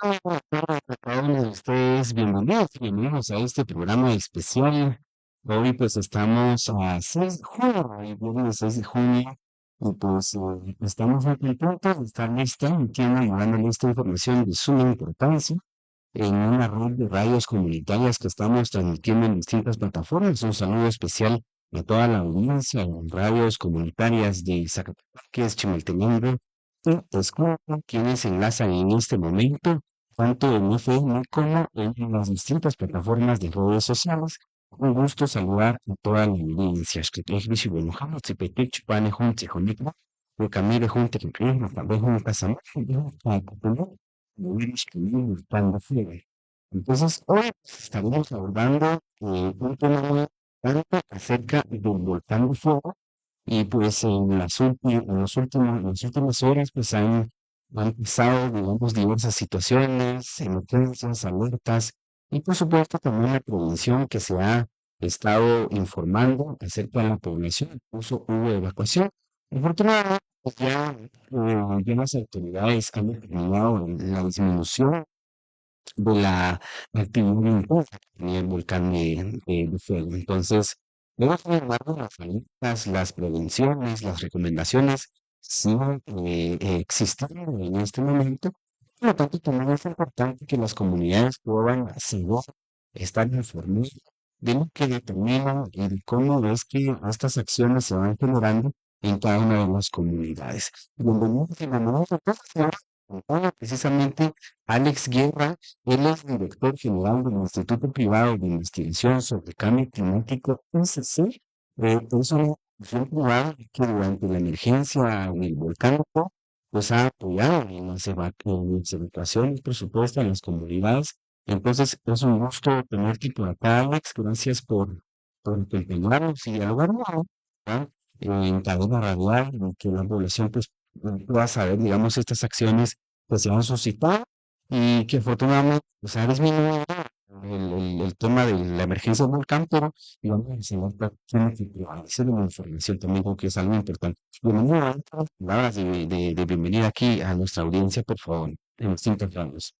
Hola, buenas tardes a cada uno de ustedes. Bienvenidos a este programa especial. Hoy pues estamos a 6 de junio, hoy viernes 6 de junio, y pues estamos muy contentos de estar emitiendo y llevando esta información de suma importancia en una red de radios comunitarias que estamos transmitiendo en distintas plataformas. Un saludo especial a toda la audiencia en radios comunitarias de Zacatepeques, Chimaltenango, y escucha quienes se enlazan en este momento, tanto en FM como en las distintas plataformas de redes sociales. Un gusto saludar a toda la audiencia. Escritorio bueno, Jamás, Chipetech, Chupane, Junte, Jonitro, Camire, Junte, que tal vez un casamiento, mover escribiendo cuando fluye. Entonces, hoy estaremos abordando un tema muy importante acerca del volcán de fuego y pues en las últimas horas pues han pasado, digamos, diversas situaciones, emergencias, alertas y por supuesto también la prevención que se ha estado informando acerca de la población, incluso hubo evacuación. Afortunadamente, pues ya las autoridades han determinado la disminución de la actividad intensa que tenía el volcán de fuego. Entonces, luego, sin embargo, las alertas, las prevenciones, las recomendaciones siguen existiendo en este momento. Por lo tanto, también es importante que las comunidades puedan seguir, estar informadas de lo que determinan y de cómo es que estas acciones se van generando en cada una de las comunidades. Bienvenidos y bienvenidos a todos. Precisamente Alex Guerra, él es director general del Instituto Privado de Investigación sobre Cambio Climático, ICC. Es una institución privada que durante la emergencia en el volcán pues ha apoyado en las evacuaciones, por supuesto, en las comunidades. Entonces, es un gusto tenerte por acá, Alex. Gracias por acompañarnos y hablar en cadena radial, y que la población pues pueda saber, digamos, estas acciones pues se han suscitado y que afortunadamente pues ha disminuido el tema de la emergencia del volcán, pero digamos tiene que prevalecer la información también, creo que es algo importante. Bienvenido a estas palabras de bienvenida aquí a nuestra audiencia, por favor, en distintos radios.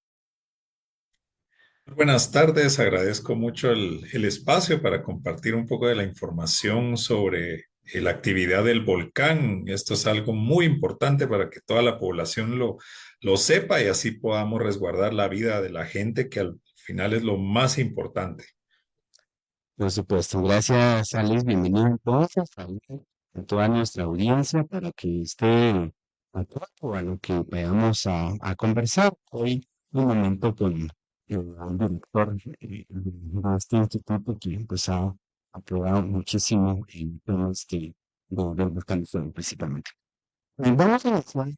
Buenas tardes, agradezco mucho el espacio para compartir un poco de la información sobre la actividad del volcán. Esto es algo muy importante para que toda la población lo sepa y así podamos resguardar la vida de la gente, que al final es lo más importante. Por supuesto, gracias, Alex. Bienvenido entonces a toda nuestra audiencia para que esté atento a lo que vayamos a conversar hoy. Un momento con el director de este instituto que pues ha aprobado muchísimo en temas del volcán de fuego principalmente. Vamos a iniciar,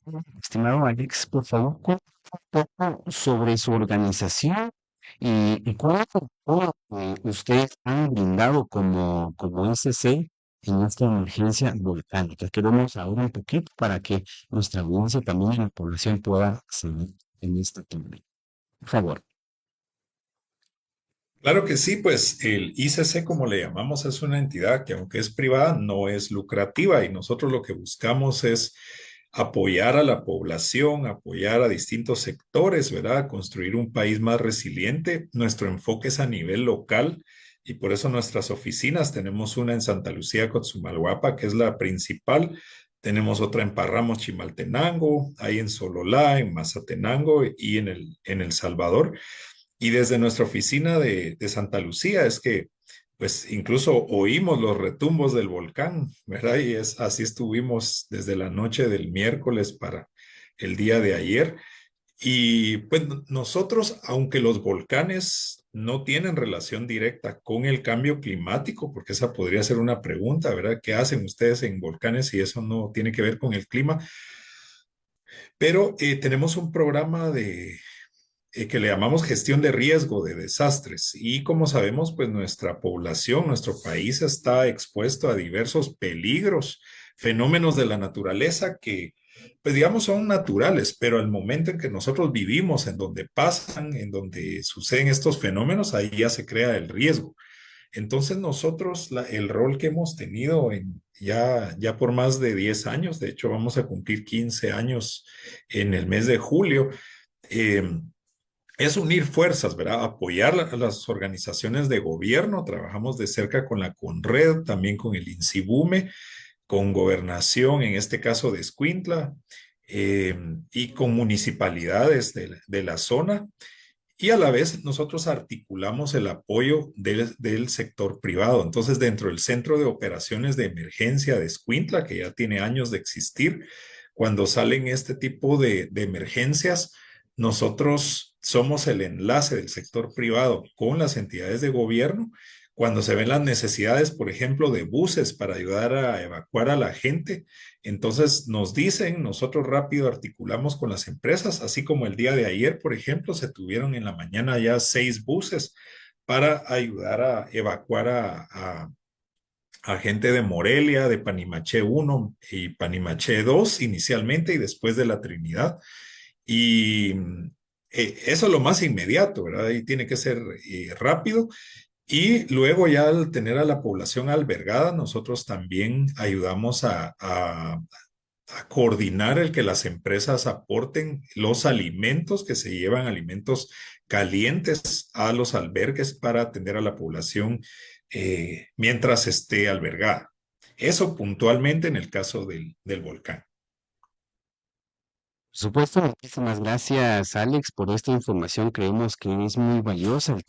estimado Alex, por favor, cuéntame un poco sobre su organización y cuál es el apoyo que ustedes han brindado como SC en esta emergencia volcánica. Queremos ahora un poquito para que nuestra audiencia también y la población pueda seguir en esta tema. Por favor. Claro que sí, pues el ICC, como le llamamos, es una entidad que aunque es privada, no es lucrativa y nosotros lo que buscamos es apoyar a la población, apoyar a distintos sectores, ¿verdad? Construir un país más resiliente. Nuestro enfoque es a nivel local y por eso nuestras oficinas, tenemos una en Santa Lucía, Cotzumalguapa, que es la principal. Tenemos otra en Parramos, Chimaltenango, hay en Sololá, en Mazatenango y en El Salvador. Y desde nuestra oficina de Santa Lucía es que, pues, incluso oímos los retumbos del volcán, ¿verdad? Y es así estuvimos desde la noche del miércoles para el día de ayer. Y pues nosotros, aunque los volcanes no tienen relación directa con el cambio climático, porque esa podría ser una pregunta, ¿verdad? ¿Qué hacen ustedes en volcanes si eso no tiene que ver con el clima? Pero tenemos un programa que le llamamos gestión de riesgo de desastres. Y como sabemos, pues nuestra población, nuestro país está expuesto a diversos peligros, fenómenos de la naturaleza que, pues digamos, son naturales, pero al momento en que nosotros vivimos, en donde pasan, en donde suceden estos fenómenos, ahí ya se crea el riesgo. Entonces nosotros, el rol que hemos tenido ya por más de 10 años, de hecho vamos a cumplir 15 años en el mes de julio, eh, es unir fuerzas, ¿verdad? Apoyar a las organizaciones de gobierno. Trabajamos de cerca con la CONRED, también con el INSIBUME, con gobernación, en este caso de Escuintla, eh, y con municipalidades de la zona. Y a la vez nosotros articulamos el apoyo del sector privado. Entonces, dentro del Centro de Operaciones de Emergencia de Escuintla, que ya tiene años de existir, cuando salen este tipo de emergencias, nosotros somos el enlace del sector privado con las entidades de gobierno. Cuando se ven las necesidades, por ejemplo, de buses para ayudar a evacuar a la gente, entonces nos dicen, nosotros rápido articulamos con las empresas, así como el día de ayer, por ejemplo, se tuvieron en la mañana ya 6 buses para ayudar a evacuar a gente de Morelia, de Panimaché 1 y Panimaché 2 inicialmente y después de la Trinidad. Y eso es lo más inmediato, ¿verdad? Y tiene que ser rápido. Y luego ya al tener a la población albergada, nosotros también ayudamos a coordinar el que las empresas aporten los alimentos que se llevan, alimentos calientes a los albergues para atender a la población mientras esté albergada. Eso puntualmente en el caso del volcán. Por supuesto, muchísimas gracias, Alex, por esta información. Creemos que es muy valiosa muy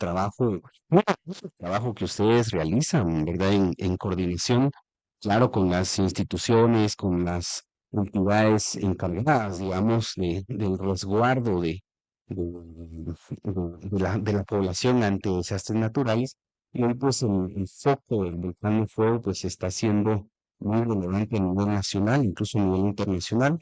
valioso el trabajo que ustedes realizan, ¿verdad? En coordinación, claro, con las instituciones, con las entidades encargadas, digamos, del resguardo de la población ante desastres naturales. Y hoy, pues, el foco del volcán de fuego, pues, está siendo muy relevante a nivel nacional, incluso a nivel internacional.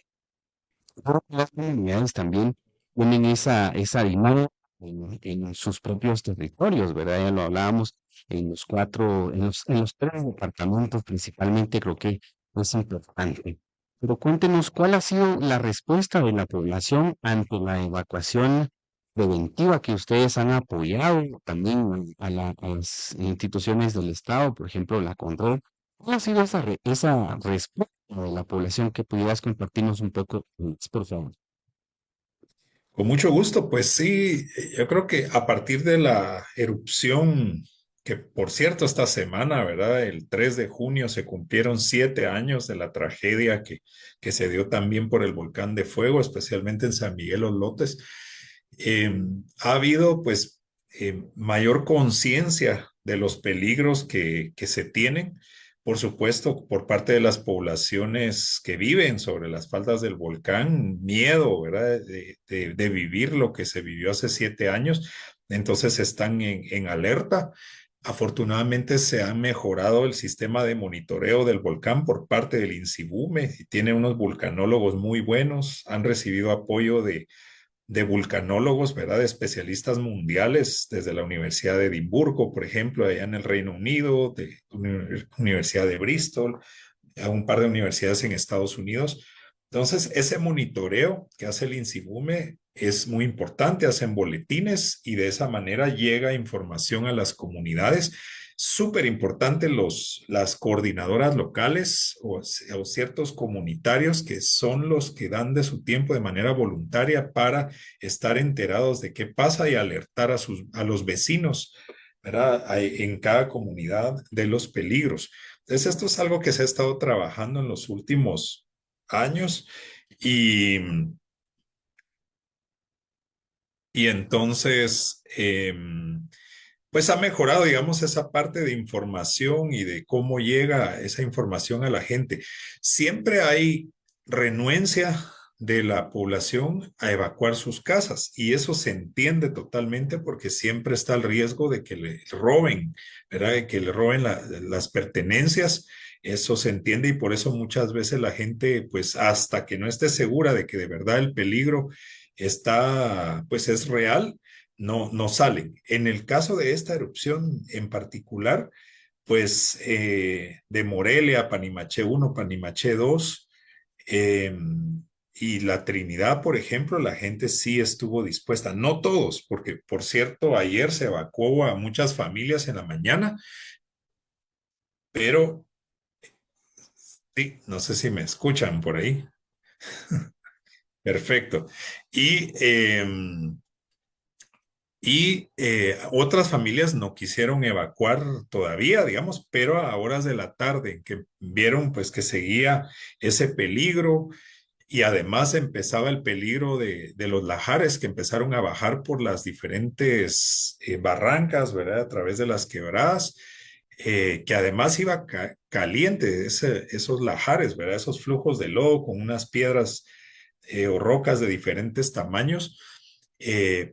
Creo que las comunidades también tienen esa dinámica en sus propios territorios, ¿verdad? Ya lo hablábamos en los tres departamentos principalmente, creo que es importante. Pero cuéntenos, ¿cuál ha sido la respuesta de la población ante la evacuación preventiva que ustedes han apoyado también a las instituciones del Estado, por ejemplo, la CONRED? ¿Cuál ha sido esa respuesta de la población que pudieras compartirnos un poco, por favor? Con mucho gusto, pues sí, yo creo que a partir de la erupción, que por cierto esta semana, ¿verdad? El 3 de junio se cumplieron 7 años de la tragedia que se dio también por el volcán de fuego, especialmente en San Miguel Los Lotes. Eh, Ha habido pues mayor conciencia de los peligros que se tienen, por supuesto, por parte de las poblaciones que viven sobre las faldas del volcán, miedo, ¿verdad? De vivir lo que se vivió hace 7 años, entonces están en alerta. Afortunadamente se ha mejorado el sistema de monitoreo del volcán por parte del INSIBUME y tiene unos vulcanólogos muy buenos, han recibido apoyo de vulcanólogos, ¿verdad? De especialistas mundiales, desde la Universidad de Edimburgo, por ejemplo, allá en el Reino Unido, de Universidad de Bristol, a un par de universidades en Estados Unidos. Entonces, ese monitoreo que hace el INSIBUME es muy importante, hacen boletines y de esa manera llega información a las comunidades. Súper importante las coordinadoras locales o ciertos comunitarios que son los que dan de su tiempo de manera voluntaria para estar enterados de qué pasa y alertar a los vecinos, ¿verdad? En cada comunidad de los peligros. Entonces, esto es algo que se ha estado trabajando en los últimos años y, y entonces, pues ha mejorado, digamos, esa parte de información y de cómo llega esa información a la gente. Siempre hay renuencia de la población a evacuar sus casas y eso se entiende totalmente porque siempre está el riesgo de que le roben, ¿verdad? De que le roben las pertenencias. Eso se entiende y por eso muchas veces la gente, pues hasta que no esté segura de que de verdad el peligro está, pues es real, no salen. En el caso de esta erupción en particular, pues de Morelia, Panimaché 1, Panimaché 2 eh, y la Trinidad, por ejemplo, la gente sí estuvo dispuesta, no todos, porque por cierto, ayer se evacuó a muchas familias en la mañana, pero sí, no sé si me escuchan por ahí. Perfecto. Y Y otras familias no quisieron evacuar todavía, digamos, pero a horas de la tarde, que vieron pues que seguía ese peligro y además empezaba el peligro de los lajares que empezaron a bajar por las diferentes barrancas, ¿verdad? A través de las quebradas, que además iba caliente esos lajares, ¿verdad? Esos flujos de lodo con unas piedras o rocas de diferentes tamaños.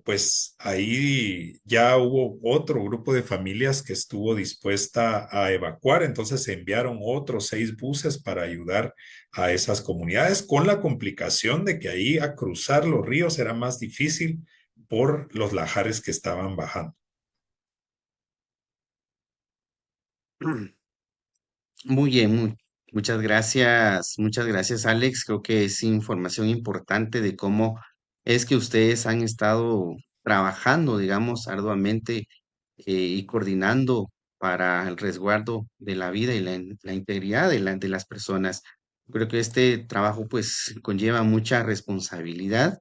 Pues ahí ya hubo otro grupo de familias que estuvo dispuesta a evacuar, entonces se enviaron otros 6 buses para ayudar a esas comunidades, con la complicación de que ahí a cruzar los ríos era más difícil por los lajares que estaban bajando. Muy bien, muchas gracias, Alex. Creo que es información importante de cómo es que ustedes han estado trabajando, digamos, arduamente y coordinando para el resguardo de la vida y la integridad de las personas. Creo que este trabajo pues conlleva mucha responsabilidad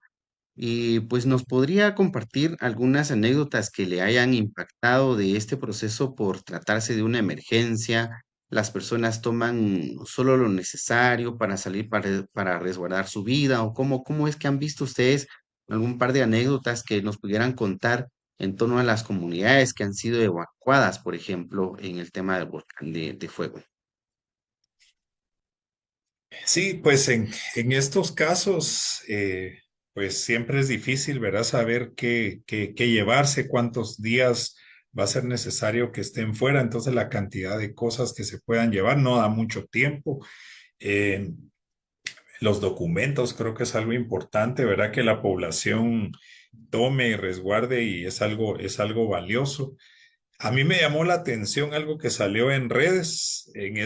y pues nos podría compartir algunas anécdotas que le hayan impactado de este proceso por tratarse de una emergencia. Las personas toman solo lo necesario para salir para resguardar su vida o cómo es que han visto ustedes algún par de anécdotas que nos pudieran contar en torno a las comunidades que han sido evacuadas, por ejemplo, en el tema del volcán de fuego. Sí, pues en estos casos, pues siempre es difícil, ¿verdad? Saber qué llevarse, cuántos días va a ser necesario que estén fuera, entonces la cantidad de cosas que se puedan llevar no da mucho tiempo. Eh, los documentos creo que es algo importante, ¿verdad? Que la población tome y resguarde y es algo valioso. A mí me llamó la atención algo que salió en redes en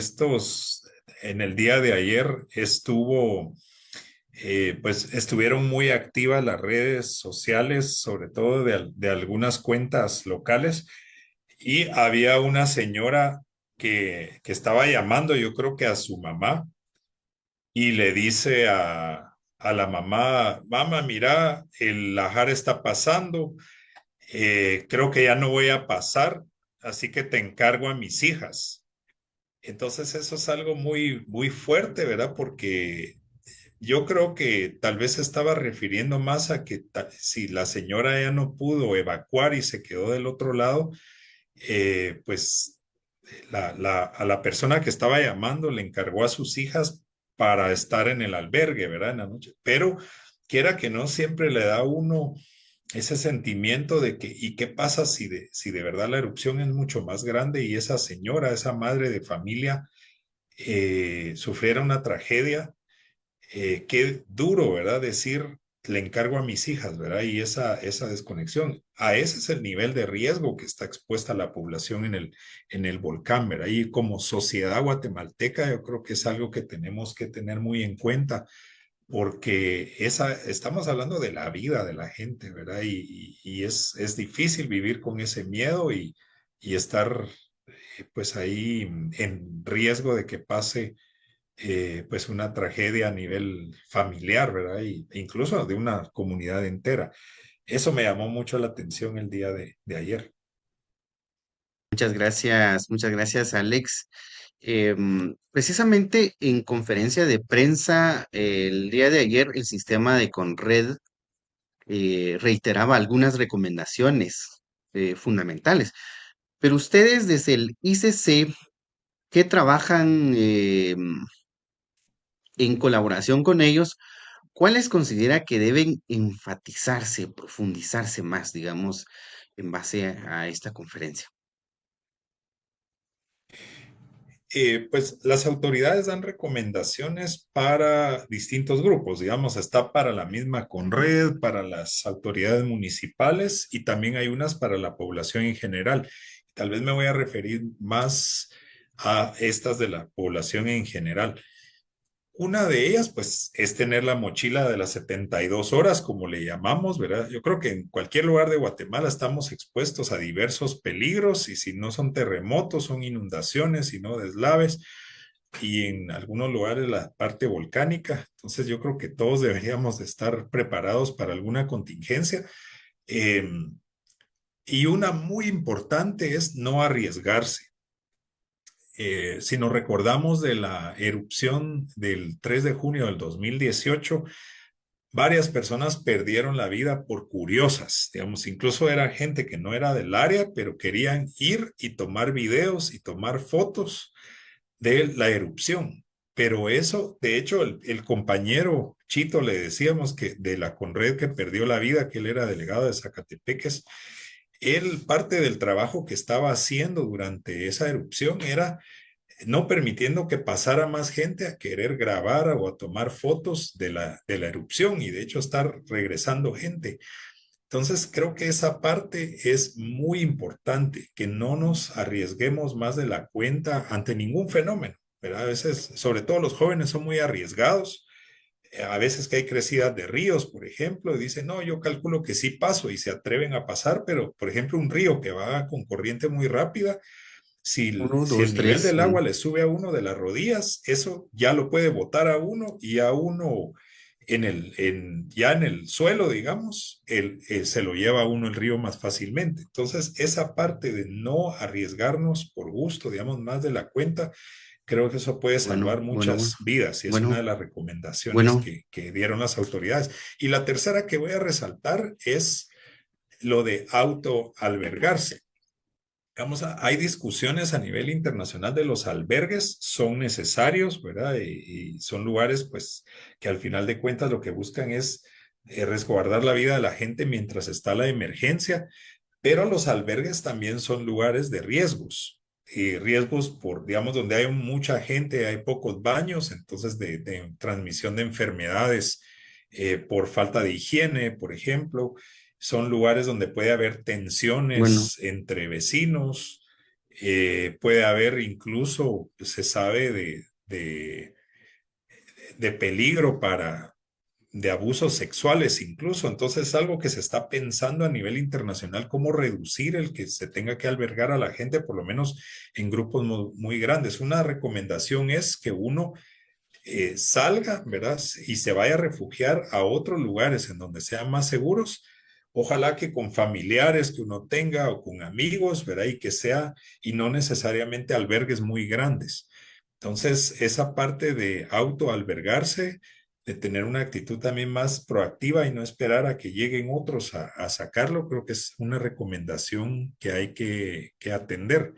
el día de ayer pues estuvieron muy activas las redes sociales, sobre todo de algunas cuentas locales, y había una señora que estaba llamando, yo creo que a su mamá, y le dice a la mamá, mamá, mira, el lajar está pasando, creo que ya no voy a pasar, así que te encargo a mis hijas. Entonces eso es algo muy, muy fuerte, ¿verdad? Porque yo creo que tal vez se estaba refiriendo más a que si la señora ya no pudo evacuar y se quedó del otro lado, pues a la persona que estaba llamando le encargó a sus hijas para estar en el albergue, ¿verdad? En la noche. Pero quiera que no, siempre le da a uno ese sentimiento de que, ¿y qué pasa si de verdad la erupción es mucho más grande y esa señora, esa madre de familia, sufriera una tragedia? Qué duro, ¿verdad? Decir, le encargo a mis hijas, ¿verdad? Y esa desconexión. A ese es el nivel de riesgo que está expuesta la población en el volcán, ¿verdad? Y como sociedad guatemalteca, yo creo que es algo que tenemos que tener muy en cuenta, porque estamos hablando de la vida de la gente, ¿verdad? Y es difícil vivir con ese miedo y estar pues ahí en riesgo de que pase pues una tragedia a nivel familiar, ¿verdad? E incluso de una comunidad entera. Eso me llamó mucho la atención el día de ayer. Muchas gracias, Alex. Precisamente en conferencia de prensa el día de ayer, el sistema de Conred reiteraba algunas recomendaciones fundamentales, pero ustedes desde el ICC, que trabajan en colaboración con ellos, ¿cuáles considera que deben enfatizarse, profundizarse más, digamos, en base a esta conferencia? Pues las autoridades dan recomendaciones para distintos grupos, digamos, está para la misma Conred, para las autoridades municipales y también hay unas para la población en general. Tal vez me voy a referir más a estas de la población en general. Una de ellas, pues, es tener la mochila de las 72 horas, como le llamamos, ¿verdad? Yo creo que en cualquier lugar de Guatemala estamos expuestos a diversos peligros y si no son terremotos, son inundaciones, sino deslaves y en algunos lugares la parte volcánica. Entonces yo creo que todos deberíamos de estar preparados para alguna contingencia. Y una muy importante es no arriesgarse. Si nos recordamos de la erupción del 3 de junio del 2018, varias personas perdieron la vida por curiosas, digamos, incluso era gente que no era del área, pero querían ir y tomar videos y tomar fotos de la erupción. Pero eso, de hecho, el compañero Chito le decíamos que de la Conred que perdió la vida, que él era delegado de Zacatepeques, él parte del trabajo que estaba haciendo durante esa erupción era no permitiendo que pasara más gente a querer grabar o a tomar fotos de la erupción y de hecho estar regresando gente. Entonces, creo que esa parte es muy importante, que no nos arriesguemos más de la cuenta ante ningún fenómeno, ¿verdad? A veces, sobre todo los jóvenes son muy arriesgados. A veces que hay crecidas de ríos, por ejemplo, y dicen, no, yo calculo que sí paso y se atreven a pasar, pero por ejemplo, un río que va con corriente muy rápida, Uno, si el dos, nivel tres. del agua le sube a uno de las rodillas, eso ya lo puede botar a uno y a uno ya en el suelo, digamos, se lo lleva a uno el río más fácilmente. Entonces, esa parte de no arriesgarnos por gusto, digamos, más de la cuenta, creo que eso puede Bueno, salvar bueno, bueno, muchas vidas y es una bueno, de las recomendaciones bueno. que dieron las autoridades. Y la tercera que voy a resaltar es lo de autoalbergarse. Digamos, hay discusiones a nivel internacional de los albergues, son necesarios, ¿verdad? Y son lugares, pues, que al final de cuentas lo que buscan es resguardar la vida de la gente mientras está la emergencia, pero los albergues también son lugares de riesgos. Y riesgos por, digamos, donde hay mucha gente, hay pocos baños, entonces de transmisión de enfermedades por falta de higiene, por ejemplo. Son lugares donde puede haber Bueno, tensiones entre vecinos, puede haber incluso, se sabe de peligro de abusos sexuales incluso. Entonces es algo que se está pensando a nivel internacional, cómo reducir el que se tenga que albergar a la gente, por lo menos en grupos muy grandes. Una recomendación es que uno salga, ¿verdad? Y se vaya a refugiar a otros lugares en donde sean más seguros. Ojalá que con familiares que uno tenga o con amigos, ¿verdad? Y que sea, y no necesariamente albergues muy grandes. Entonces, esa parte de autoalbergarse, de tener una actitud también más proactiva y no esperar a que lleguen otros a sacarlo, creo que es una recomendación que hay que atender.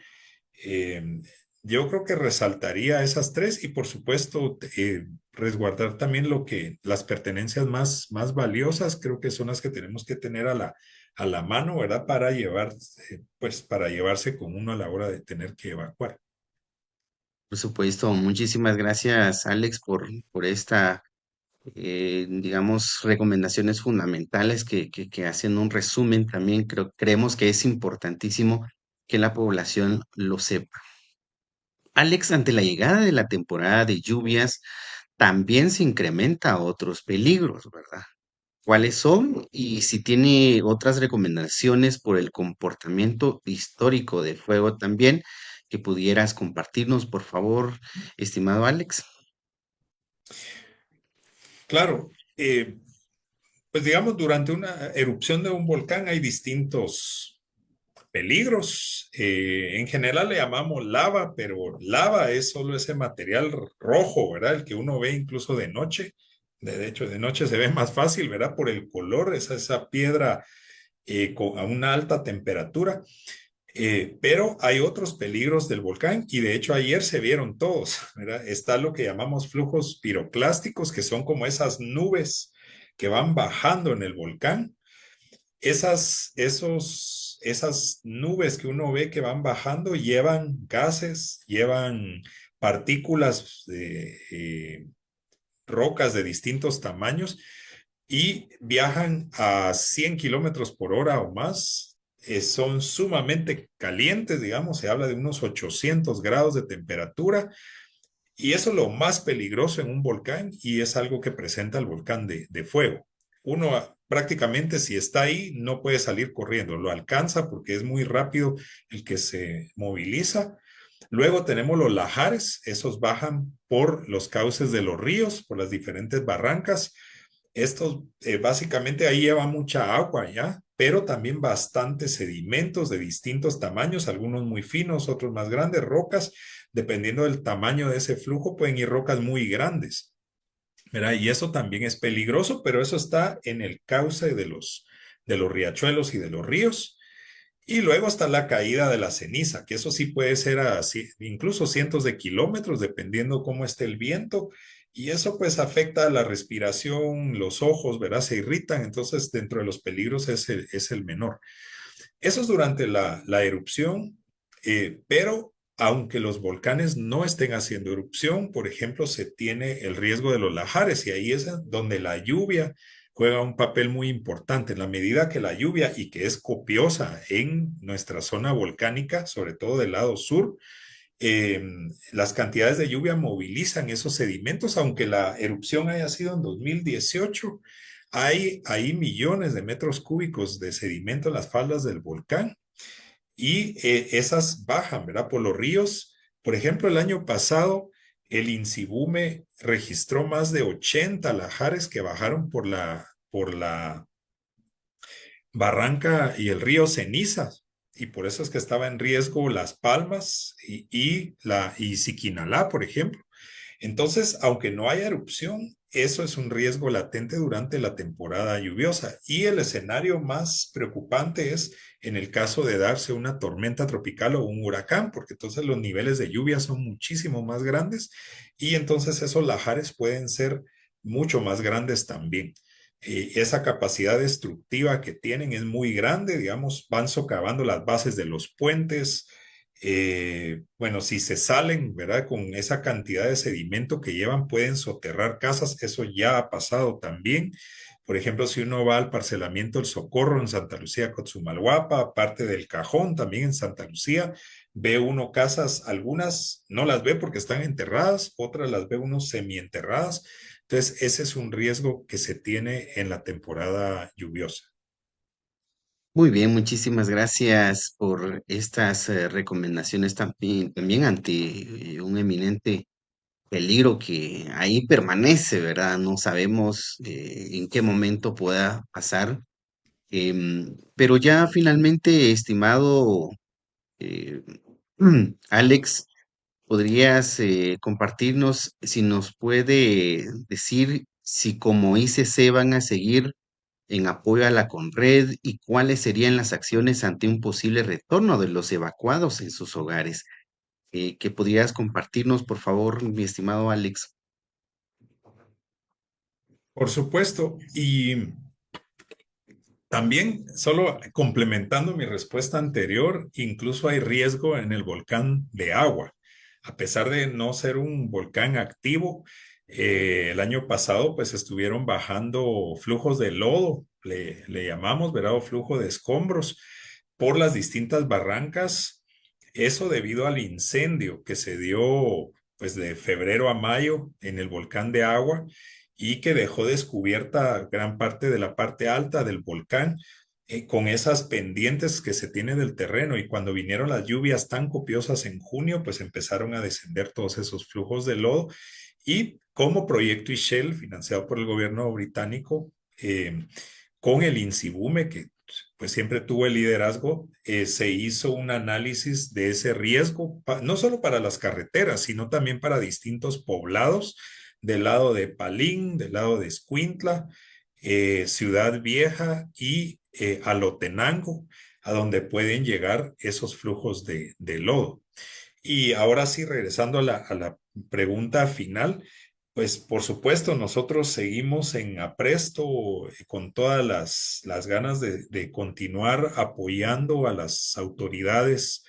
Eh, yo creo que resaltaría esas tres y por supuesto resguardar también las pertenencias más valiosas, creo que son las que tenemos que tener a la mano, ¿verdad? Para pues para llevarse con uno a la hora de tener que evacuar. por supuesto, muchísimas gracias, Alex, por esta, digamos, recomendaciones fundamentales que hacen un resumen también. Creemos que es importantísimo que la población lo sepa. Alex, ante la llegada de la temporada de lluvias, también se incrementa otros peligros, ¿verdad? ¿Cuáles son? Y si tiene otras recomendaciones por el comportamiento histórico del fuego también, que pudieras compartirnos, por favor, estimado Alex. Claro, pues digamos, durante una erupción de un volcán hay distintos peligros. En general le llamamos lava, pero lava es solo ese material rojo, ¿verdad? El que uno ve incluso de noche. De hecho, de noche se ve más fácil, ¿verdad? Por el color, esa piedra a una alta temperatura. Pero hay otros peligros del volcán y de hecho ayer se vieron todos, ¿verdad? Está lo que llamamos flujos piroclásticos, que son como esas nubes que van bajando en el volcán. Esas nubes que uno ve que van bajando llevan gases, llevan partículas de rocas de distintos tamaños y viajan a 100 kilómetros por hora o más. Son sumamente calientes, digamos, se habla de unos 800 grados de temperatura y eso es lo más peligroso en un volcán y es algo que presenta el volcán de fuego. Uno prácticamente si está ahí no puede salir corriendo, lo alcanza porque es muy rápido el que se moviliza. Luego tenemos los lajares, esos bajan por los cauces de los ríos, por las diferentes barrancas. Estos básicamente ahí lleva mucha agua ya pero también bastantes sedimentos de distintos tamaños, algunos muy finos, otros más grandes, rocas, dependiendo del tamaño de ese flujo, pueden ir rocas muy grandes, ¿verdad? Y eso también es peligroso, pero eso está en el cauce de los riachuelos y de los ríos. Y luego está la caída de la ceniza, que eso sí puede ser incluso cientos de kilómetros, dependiendo cómo esté el viento. Y eso pues afecta a la respiración, los ojos, ¿verdad? Se irritan. Entonces, dentro de los peligros es el menor. Eso es durante la erupción, pero aunque los volcanes no estén haciendo erupción, por ejemplo, se tiene el riesgo de los lahares y ahí es donde la lluvia juega un papel muy importante. En la medida que la lluvia, y que es copiosa en nuestra zona volcánica, sobre todo del lado sur, eh, las cantidades de lluvia movilizan esos sedimentos, aunque la erupción haya sido en 2018. Hay ahí millones de metros cúbicos de sedimento en las faldas del volcán y esas bajan, ¿verdad? Por los ríos. Por ejemplo, el año pasado, el Insibume registró más de 80 lahares que bajaron por la Barranca y el río Cenizas, y por eso es que estaba en riesgo Las Palmas y Siquinalá, por ejemplo. Entonces, aunque no haya erupción, eso es un riesgo latente durante la temporada lluviosa. Y el escenario más preocupante es en el caso de darse una tormenta tropical o un huracán, porque entonces los niveles de lluvia son muchísimo más grandes y entonces esos lahares pueden ser mucho más grandes también. Esa capacidad destructiva que tienen es muy grande, digamos, van socavando las bases de los puentes. Bueno, si se salen, ¿verdad? Con esa cantidad de sedimento que llevan, pueden soterrar casas. Eso ya ha pasado también. Por ejemplo, si uno va al parcelamiento El Socorro en Santa Lucía, Cotzumalguapa, parte del Cajón también en Santa Lucía, ve uno casas, algunas no las ve porque están enterradas, otras las ve uno semienterradas. Entonces, ese es un riesgo que se tiene en la temporada lluviosa. Muy bien, muchísimas gracias por estas recomendaciones también ante un eminente peligro que ahí permanece, ¿verdad? No sabemos en qué momento pueda pasar. Pero ya finalmente, estimado eh, Alex, ¿podrías compartirnos si nos puede decir si como ICC van a seguir en apoyo a la Conred y cuáles serían las acciones ante un posible retorno de los evacuados en sus hogares? ¿Que podrías compartirnos, por favor, mi estimado Alex? Por supuesto, y también, solo complementando mi respuesta anterior, incluso hay riesgo en el volcán de agua. A pesar de no ser un volcán activo, el año pasado pues estuvieron bajando flujos de lodo, le llamamos, ¿verdad? O flujo de escombros por las distintas barrancas. Eso debido al incendio que se dio pues de febrero a mayo en el volcán de agua y que dejó descubierta gran parte de la parte alta del volcán con esas pendientes que se tiene del terreno. Y cuando vinieron las lluvias tan copiosas en junio, pues empezaron a descender todos esos flujos de lodo. Y como Proyecto Ishel, financiado por el gobierno británico, con el INSIBUME, que pues siempre tuvo el liderazgo, se hizo un análisis de ese riesgo, no solo para las carreteras, sino también para distintos poblados del lado de Palín, del lado de Escuintla, Ciudad Vieja y Alotenango, a donde pueden llegar esos flujos de lodo. Y ahora sí, regresando a la pregunta final, pues por supuesto, nosotros seguimos en apresto con todas las ganas de continuar apoyando a las autoridades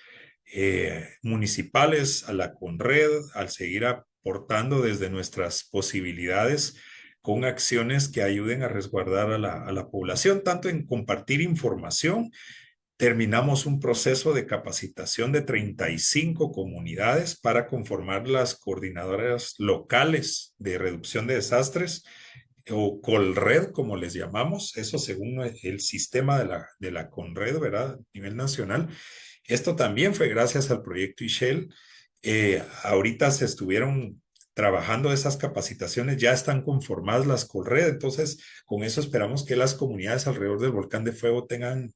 municipales, a la Conred, al seguir aportando desde nuestras posibilidades con acciones que ayuden a resguardar a la población, tanto en compartir información. Terminamos un proceso de capacitación de 35 comunidades para conformar las coordinadoras locales de reducción de desastres o Colred, como les llamamos, eso según el sistema de la Conred, ¿verdad? A nivel nacional. Esto también fue gracias al proyecto Ishel. Ahorita se estuvieron trabajando esas capacitaciones, ya están conformadas las Colred, entonces con eso esperamos que las comunidades alrededor del volcán de fuego tengan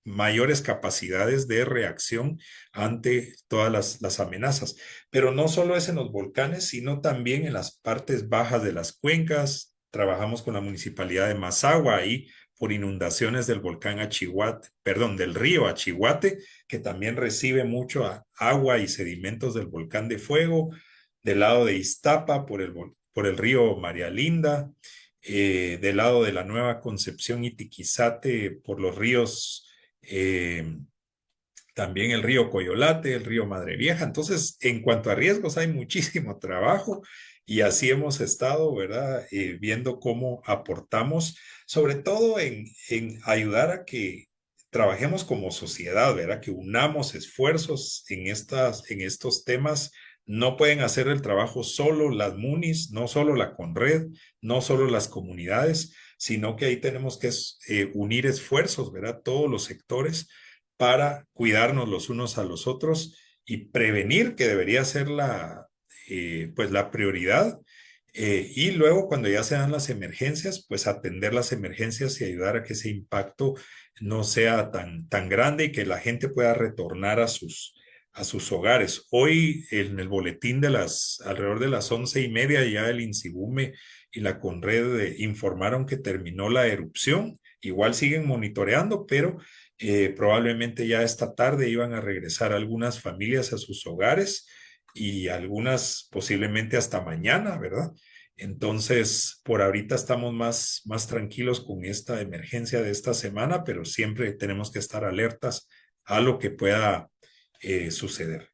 mayores capacidades de reacción ante todas las amenazas. Pero no solo es en los volcanes, sino también en las partes bajas de las cuencas. Trabajamos con la municipalidad de Mazagua ahí por inundaciones del volcán Achihuate, perdón, del río Achihuate, que también recibe mucho agua y sedimentos del volcán de fuego, del lado de Iztapa por el río María Linda, del lado de la Nueva Concepción y Tiquizate por los ríos, también el río Coyolate, el río Madre Vieja. Entonces, en cuanto a riesgos, hay muchísimo trabajo y así hemos estado, ¿verdad? Viendo cómo aportamos, sobre todo en ayudar a que trabajemos como sociedad, ¿verdad? Que unamos esfuerzos en estos temas. No pueden hacer el trabajo solo las MUNIs, no solo la CONRED, no solo las comunidades, sino que ahí tenemos que unir esfuerzos, ¿verdad? Todos los sectores para cuidarnos los unos a los otros y prevenir, que debería ser pues la prioridad. Y luego, cuando ya se dan las emergencias, pues atender las emergencias y ayudar a que ese impacto no sea tan grande y que la gente pueda retornar a sus hogares. Hoy, en el boletín alrededor de las 11:30, ya el INSIGUME y la CONRED informaron que terminó la erupción. Igual siguen monitoreando, pero probablemente ya esta tarde iban a regresar algunas familias a sus hogares y algunas posiblemente hasta mañana, ¿verdad? Entonces, por ahorita estamos más tranquilos con esta emergencia de esta semana, pero siempre tenemos que estar alertas a lo que pueda suceder.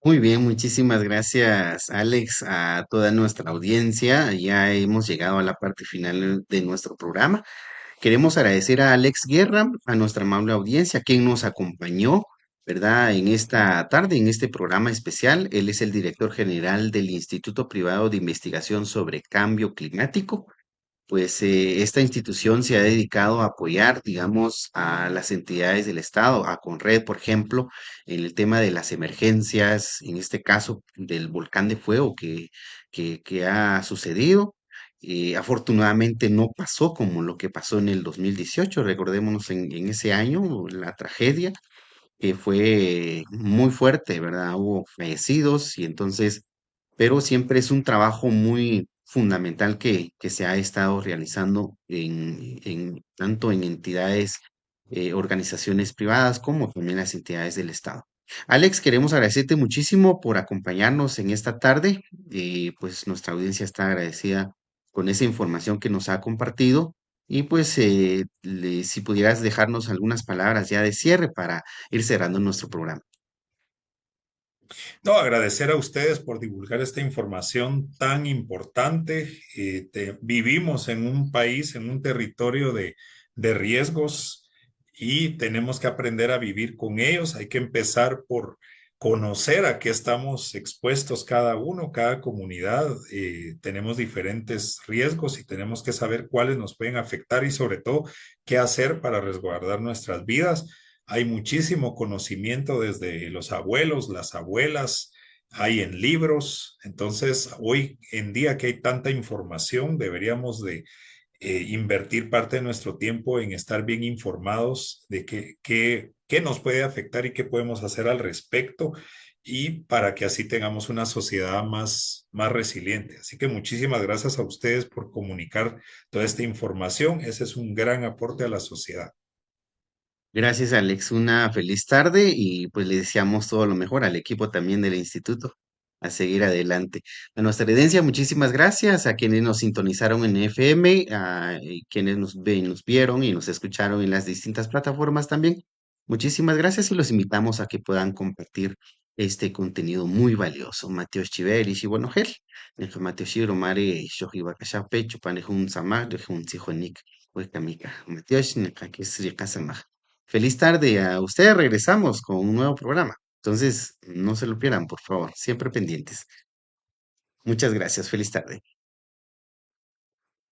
Muy bien, muchísimas gracias, Alex, a toda nuestra audiencia. Ya hemos llegado a la parte final de nuestro programa. Queremos agradecer a Alex Guerra, a nuestra amable audiencia, quien nos acompañó, ¿verdad? En esta tarde, en este programa especial. Él es el director general del Instituto Privado de Investigación sobre Cambio Climático. Pues esta institución se ha dedicado a apoyar, digamos, a las entidades del Estado, a Conred, por ejemplo, en el tema de las emergencias, en este caso del volcán de fuego que ha sucedido. Afortunadamente no pasó como lo que pasó en el 2018, recordémonos en ese año, la tragedia que fue muy fuerte, ¿verdad? Hubo fallecidos y entonces, pero siempre es un trabajo muy fundamental que se ha estado realizando tanto en entidades, organizaciones privadas como también las entidades del Estado. Alex, queremos agradecerte muchísimo por acompañarnos en esta tarde. Pues nuestra audiencia está agradecida con esa información que nos ha compartido. Y pues si pudieras dejarnos algunas palabras ya de cierre para ir cerrando nuestro programa. No, agradecer a ustedes por divulgar esta información tan importante. Vivimos en un país, en un territorio de riesgos y tenemos que aprender a vivir con ellos. Hay que empezar por conocer a qué estamos expuestos cada uno, cada comunidad. Tenemos diferentes riesgos y tenemos que saber cuáles nos pueden afectar y sobre todo qué hacer para resguardar nuestras vidas. Hay muchísimo conocimiento desde los abuelos, las abuelas, hay en libros. Entonces, hoy en día que hay tanta información, deberíamos de invertir parte de nuestro tiempo en estar bien informados de qué nos puede afectar y qué podemos hacer al respecto y para que así tengamos una sociedad más resiliente. Así que muchísimas gracias a ustedes por comunicar toda esta información. Ese es un gran aporte a la sociedad. Gracias, Alex. Una feliz tarde y pues le deseamos todo lo mejor al equipo también del instituto a seguir adelante. A nuestra herencia, muchísimas gracias a quienes nos sintonizaron en FM, y quienes nos ven, nos vieron y nos escucharon en las distintas plataformas también. Muchísimas gracias y los invitamos a que puedan compartir este contenido muy valioso. Mateo Chiveris y bueno, gel. Mateo Shiro Mare Shohibakashape, Chupanejun Samar, Rejun Sijonik, Huekamika. Mateo Shnekakis Feliz tarde a ustedes. Regresamos con un nuevo programa. Entonces, no se lo pierdan, por favor. Siempre pendientes. Muchas gracias. Feliz tarde.